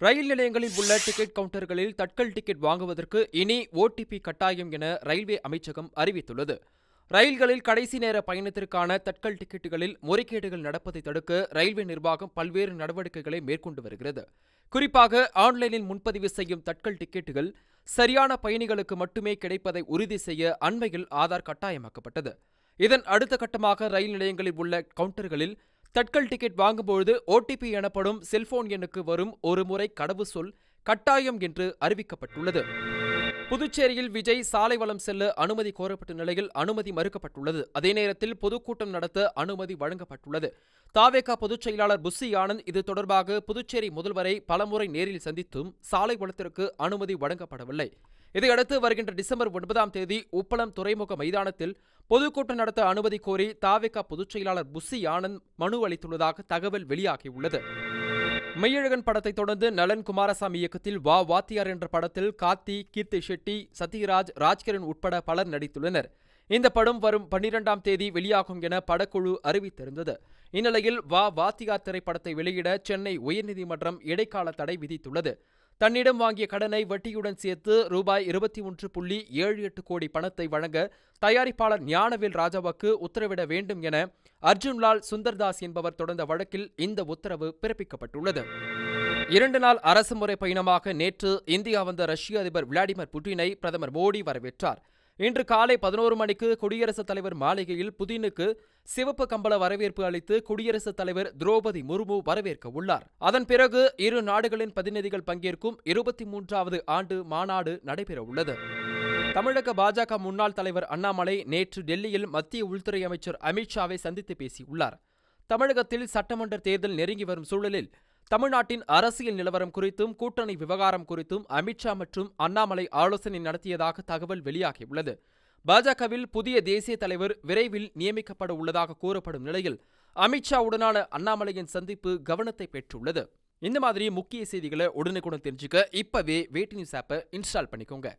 ரயில் நிலையங்களில் உள்ள ticket கவுண்டர்களில் Tatkal ticket வாங்குவதற்கு இனி ஓடிபி கட்டாயம் என ரயில்வே அமைச்சகம் அறிவித்துள்ளது. ரயில்களில் கடைசி நேர பயணத்திற்கான தட்கல் டிக்கெட்டுகளில் முறைகேடுகள் நடப்பதை தடுக்க ரயில்வே நிர்வாகம் பல்வேறு நடவடிக்கைகளை மேற்கொண்டு வருகிறது. குறிப்பாக ஆன்லைனில் முன்பதிவு செய்யும் தட்கல் டிக்கெட்டுகள் சரியான பயணிகளுக்கு மட்டுமே கிடைப்பதை உறுதி செய்ய அண்மையில் ஆதார் கட்டாயமாக்கப்பட்டது. இதன் அடுத்த கட்டமாக ரயில் நிலையங்களில் உள்ள கவுண்டர்களில் தட்கல் டிக்கெட் வாங்கும்போது ஓடிபி எனப்படும் செல்போன் எண்ணுக்கு வரும் ஒரு முறை கடவுச்சொல் கட்டாயம் என்று அறிவிக்கப்பட்டுள்ளது. புதுச்சேரியில் விஜய் சாலை வலம் செல்ல அனுமதி கோரப்பட்ட நிலையில் அனுமதி மறுக்கப்பட்டுள்ளது. அதே நேரத்தில் பொதுக்கூட்டம் நடத்த அனுமதி வழங்கப்பட்டுள்ளது. தாவேகா பொதுச் செயலாளர் புஸ்ஸி ஆனந்த் இது தொடர்பாக புதுச்சேரி முதல்வரை பலமுறை நேரில் சந்தித்தும் சாலை வளத்திற்கு அனுமதி வழங்கப்படவில்லை. இதையடுத்து வருகின்ற டிசம்பர் 9ஆம் தேதி உப்பளம் துறைமுக மைதானத்தில் பொதுக்கூட்டம் நடத்த அனுமதி கோரி தாவேகா பொதுச் செயலாளர் புஸ்ஸி ஆனந்த் மனு அளித்துள்ளதாக தகவல் வெளியாகியுள்ளது. மெய்யழகன் படத்தை தொடர்ந்து நலன் குமாரசாமி இயக்கத்தில் வா வாத்தியார் என்ற படத்தில் கார்த்தி, கீர்த்தி ஷெட்டி, சத்யராஜ், ராஜ்கிரண் உட்பட பலர் நடித்துள்ளனர். இந்த படம் வரும் 12ஆம் தேதி வெளியாகும் என படக்குழு அறிவித்திருந்தது. இந்நிலையில் வா வாத்தியார் திரைப்படத்தை வெளியிட சென்னை உயர்நீதிமன்றம் இடைக்கால தடை விதித்துள்ளது. தன்னிடம் வாங்கிய கடனை வட்டியுடன் சேர்த்து ரூபாய் 21.78 கோடி பணத்தை வழங்க தயாரிப்பாளர் ஞானவேல் ராஜாவுக்கு உத்தரவிட வேண்டும் என அர்ஜுன்லால் சுந்தர்தாஸ் என்பவர் தொடர்ந்த வழக்கில் இந்த உத்தரவு பிறப்பிக்கப்பட்டுள்ளது. 2 நாள் அரசுமுறை பயணமாக நேற்று இந்தியா வந்த ரஷ்ய அதிபர் விளாடிமிர் புட்டினை பிரதமர் மோடி வரவேற்றார். இன்று காலை 11 மணிக்கு குடியரசுத் தலைவர் மாளிகையில் புதினுக்கு சிவப்பு கம்பள வரவேற்பு அளித்து குடியரசுத் தலைவர் திரௌபதி முர்மு வரவேற்க உள்ளார். அதன் பிறகு இரு நாடுகளின் பிரதிநிதிகள் பங்கேற்கும் 23வது ஆண்டு மாநாடு நடைபெறவுள்ளது. தமிழக பாஜக முன்னாள் தலைவர் அண்ணாமலை நேற்று டெல்லியில் மத்திய உள்துறை அமைச்சர் அமித்ஷாவை சந்தித்து பேசியுள்ளார். தமிழகத்தில் சட்டமன்ற தேர்தல் நெருங்கி வரும் சூழலில் தமிழ்நாட்டின் அரசியல் நிலவரம் குறித்தும் கூட்டணி விவகாரம் குறித்தும் அமித்ஷா மற்றும் அண்ணாமலை ஆலோசனை நடத்தியதாக தகவல் வெளியாகியுள்ளது. பாஜகவில் புதிய தேசிய தலைவர் விரைவில் நியமிக்கப்பட உள்ளதாக கூறப்படும் நிலையில் அமித்ஷாவுடனான அண்ணாமலையின் சந்திப்பு கவனத்தை பெற்றுள்ளது. இந்த மாதிரி முக்கிய செய்திகளை உடனுக்குடன் தெரிஞ்சுக்க இப்பவே வேட் நியூஸ் ஆப்பை இன்ஸ்டால் பண்ணிக்கோங்க.